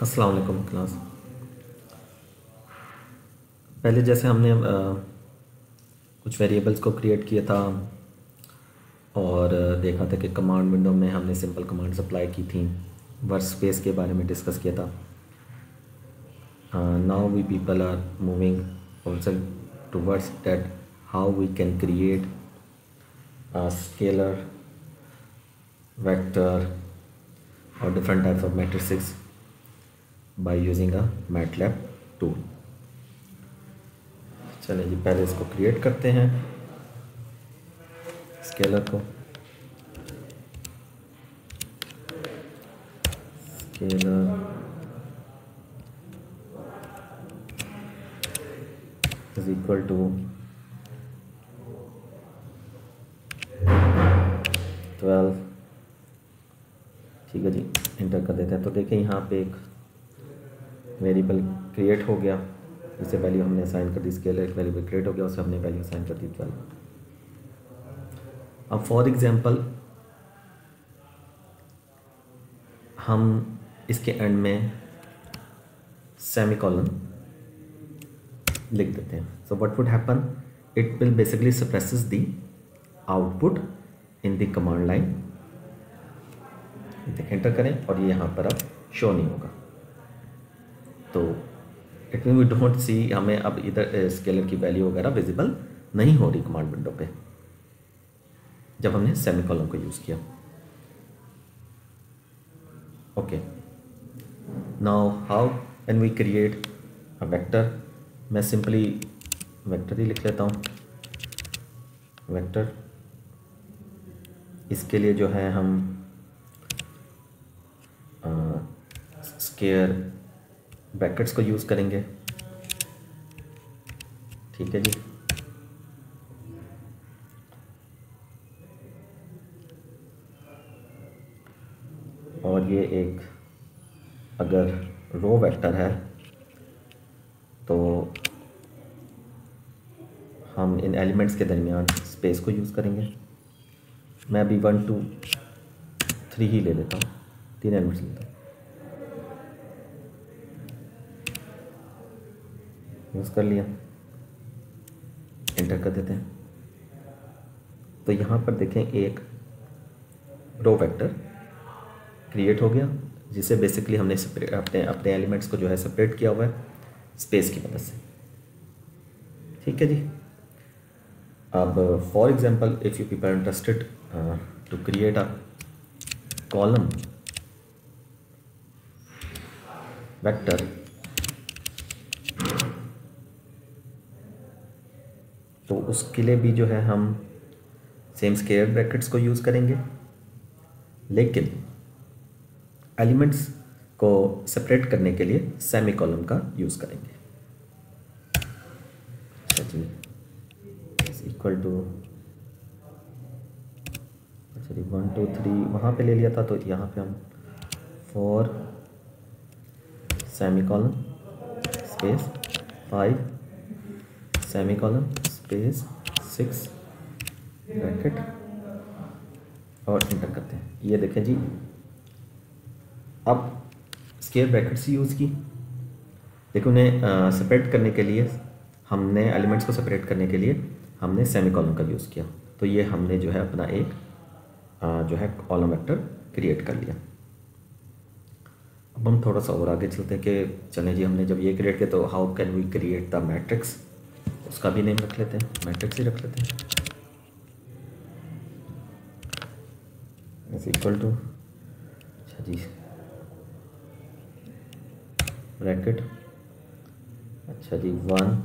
अस्सलाम वालेकुम क्लास। पहले जैसे हमने कुछ वेरिएबल्स को क्रिएट किया था और देखा था कि कमांड विंडो में हमने सिंपल कमांड्स अप्लाई की थी, वर्क स्पेस के बारे में डिस्कस किया था। Now we people are moving also towards that how we can create scalar, vector और different types of matrices by using a MATLAB tool. चलिए जी, पहले इसको क्रिएट करते हैं स्केलर को। Scalar is equal to 12। ठीक है जी, इंटर कर देते हैं। तो देखें यहाँ पे एक वेरिएबल क्रिएट हो गया, जिसे वैल्यू हमने असाइन कर दी। स्केलर एक वेरिएबल क्रिएट हो गया, उसे हमने वैल्यू असाइन कर दी 12। अब फॉर एग्जांपल हम इसके एंड में सेमीकोलन लिख देते हैं। So what would happen, it will basically suppresses the output in the command line. Enter करें और ये यहाँ पर अब शो नहीं होगा। तो it mean we don't see, हमें अब इधर स्केलर की वैल्यू वगैरह विजिबल नहीं हो रही कमांड विंडो पे जब हमने सेमीकोलन को यूज़ किया। Okay, now how can we create a vector. मैं सिंपली वेक्टर ही लिख लेता हूँ। वेक्टर, इसके लिए जो है हम स्क्वायर ब्रैकेट्स को यूज़ करेंगे। ठीक है जी, और ये एक अगर रो वेक्टर है तो हम इन एलिमेंट्स के दरमियान स्पेस को यूज़ करेंगे। मैं अभी 1 2 3 ही ले लेता हूँ, 3 एलिमेंट्स लेता हूँ। यूज़ कर लिया, एंटर कर देते हैं। तो यहाँ पर देखें एक रो वेक्टर क्रिएट हो गया, जिसे बेसिकली हमने अपने एलिमेंट्स को जो है सेपरेट किया हुआ है स्पेस की मदद से। ठीक है जी। अब for example if you people are interested to create a column vector, तो उसके लिए भी जो है हम सेम स्क्वायर ब्रैकेट्स को यूज़ करेंगे, लेकिन एलिमेंट्स को सेपरेट करने के लिए सेमीकोलन का यूज़ करेंगे। अच्छा जी, इज इक्वल टू, अच्छा जी 1 2 3 वहाँ पे ले लिया था, तो यहाँ पे हम 4 semicolon space 5 semicolon space 6 bracket और इंटर करते हैं। ये देखें जी, अब स्क्वायर ब्रैकेट्स यूज़ की, देखो उन्हें सेपरेट करने के लिए हमने एलिमेंट्स को सेपरेट करने के लिए हमने सेमीकोलन का यूज़ किया। तो ये हमने जो है अपना एक जो है कॉलम वेक्टर क्रिएट कर लिया। अब हम थोड़ा सा और आगे चलते हैं कि चलें जी, हमने जब ये क्रिएट किया तो how can we create the matrix. उसका भी नेम रख लेते हैं, मैट्रिक्स ही रख लेते हैं। इज इक्वल टू, अच्छा जी ब्रैकेट, अच्छा जी 1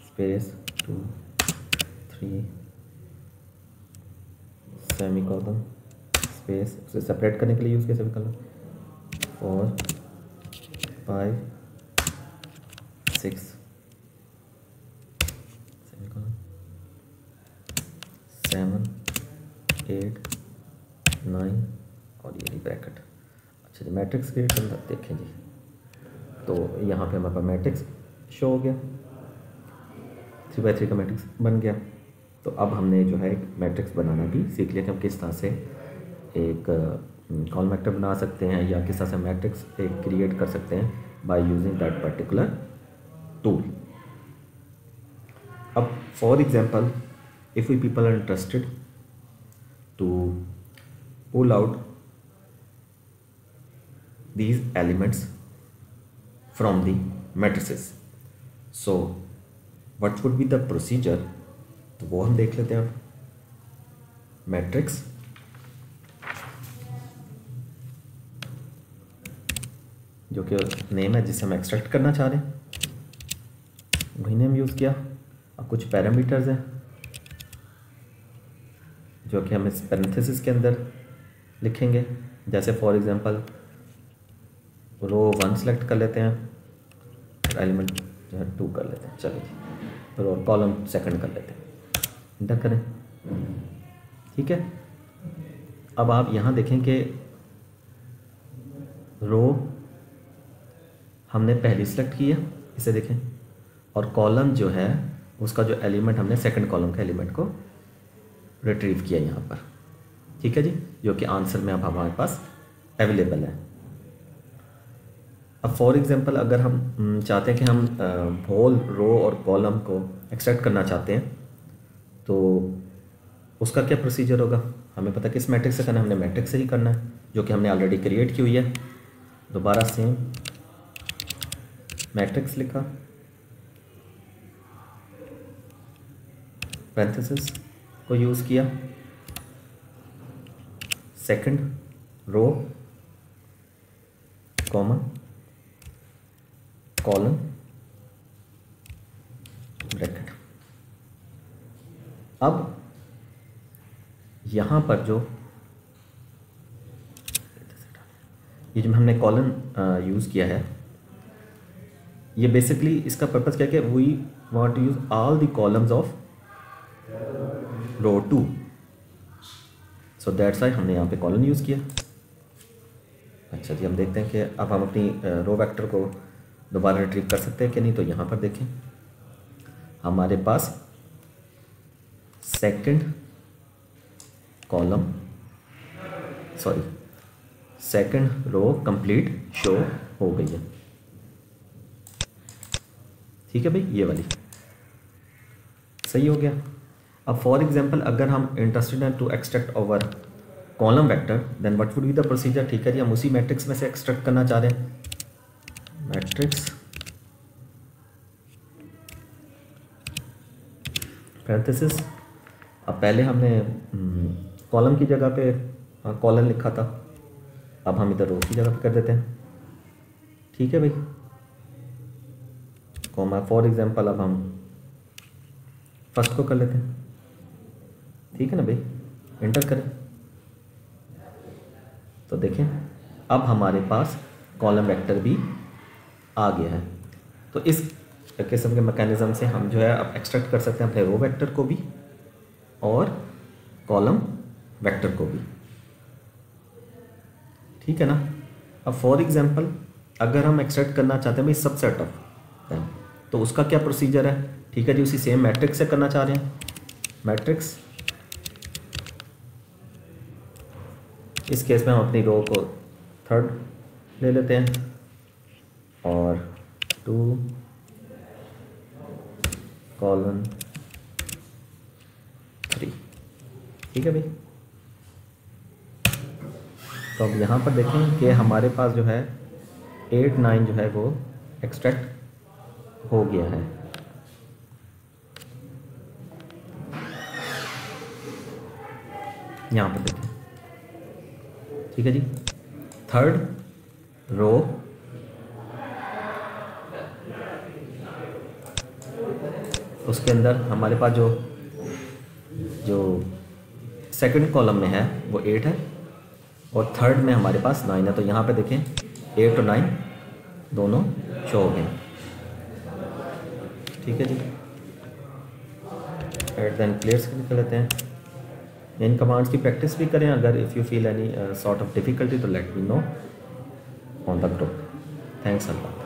स्पेस 2 3 सेमीकोलन स्पेस, उसे सेपरेट करने के लिए यूज़ किया सेमीकोलन 4 5 6 सेमीकोलन 7 8 9 और ये ब्रैकेट। अच्छा जी, मैट्रिक्स क्रिएट करना देखें जी, तो यहाँ पे हमारे पास मैट्रिक्स शो हो गया, 3 by 3 का मैट्रिक्स बन गया। तो अब हमने जो है एक मैट्रिक्स बनाना भी सीख लिया कि हम किस तरह से एक कॉलम वेक्टर बना सकते हैं या किस तरह से मैट्रिक्स एक क्रिएट कर सकते हैं by using that particular tool. अब for example if we people are interested to pull out these elements from the matrices, so what would be the procedure, तो वो हम देख लेते हैं। अब मैट्रिक्स जो कि नेम है जिसे हम एक्सट्रैक्ट करना चाह रहे हैं, वही नेम यूज़ किया। अब कुछ पैरामीटर्स हैं जो कि हम इस पैरेंथेसिस के अंदर लिखेंगे, जैसे फॉर एग्जांपल रो 1 सेलेक्ट कर लेते हैं और एलिमेंट जो है 2 कर लेते हैं, चलिए फिर और कॉलम सेकंड कर लेते हैं, इंटर करें, ठीक है। अब आप यहाँ देखें कि रो हमने पहली सेलेक्ट की है, इसे देखें, और कॉलम जो है उसका जो एलिमेंट हमने सेकंड कॉलम के एलिमेंट को रिट्रीव किया यहाँ पर, ठीक है जी, जो कि आंसर में अब हमारे पास अवेलेबल है। अब फॉर एग्जांपल अगर हम चाहते हैं कि हम होल रो और कॉलम को एक्सट्रैक्ट करना चाहते हैं, तो उसका क्या प्रोसीजर होगा? हमें पता है किस मैट्रिक्स से करना है, हमने मैट्रिक्स से ही करना है जो कि हमने ऑलरेडी क्रिएट की हुई है। दोबारा सेम मैट्रिक्स लिखा, पैरेंथेसिस को यूज़ किया, second row comma column bracket. अब यहाँ पर जो ये जो हमने कॉलम यूज़ किया है, ये बेसिकली इसका पर्पस क्या है कि we want to use all the columns of row 2, so that's why हमने यहाँ पे कॉलम यूज़ किया। अच्छा जी, हम देखते हैं कि अब हम अपनी रो वेक्टर को दोबारा रिट्रीव कर सकते हैं कि नहीं। तो यहाँ पर देखें, हमारे पास second column second row complete show हो गई है, ठीक है भाई, ये वाली सही हो गया। अब फॉर एग्जांपल अगर हम इंटरेस्टेड हैं to extract over column vector, then what would be the procedure, ठीक है जी, हम उसी मैट्रिक्स में से एक्सट्रैक्ट करना चाह रहे हैं, मैट्रिक्स पैरेंथेसिस। अब पहले हमने कॉलम की जगह पे कॉलम लिखा था, अब हम इधर रो की जगह पे कर देते हैं, ठीक है भाई, कॉमा फॉर एग्जांपल अब हम फर्स्ट को कर लेते हैं, ठीक है ना भाई, एंटर करें। तो देखें अब हमारे पास कॉलम वेक्टर भी आ गया है। तो इस किस्म के मैकेनिज्म से हम जो है अब एक्सट्रैक्ट कर सकते हैं अपने रो वेक्टर को भी और कॉलम वेक्टर को भी, ठीक है ना। अब फॉर एग्जांपल अगर हम एक्सट्रैक्ट करना चाहते हैं भाई सबसेट ऑफ, तो उसका क्या प्रोसीजर है, ठीक है जी, उसी सेम मैट्रिक्स से करना चाह रहे हैं, मैट्रिक्स, इस केस में हम अपनी रो को थर्ड ले लेते हैं और 2 कॉलन 3, ठीक है भाई। तो अब यहाँ पर देखें कि हमारे पास जो है 8 9 जो है वो एक्सट्रैक्ट हो गया है। यहाँ पर देखें, ठीक है जी, थर्ड रो उसके अंदर हमारे पास जो सेकंड कॉलम में है वो 8 है और थर्ड में हमारे पास 9 है। तो यहाँ पे देखें 8 और 9 दोनों शो हो गए, ठीक है जी। एट देन प्लेयर्स निकल लेते हैं। इन कमांड्स की प्रैक्टिस भी करें, अगर if you feel any sort of difficulty तो let me know on the group. Thanks Allah.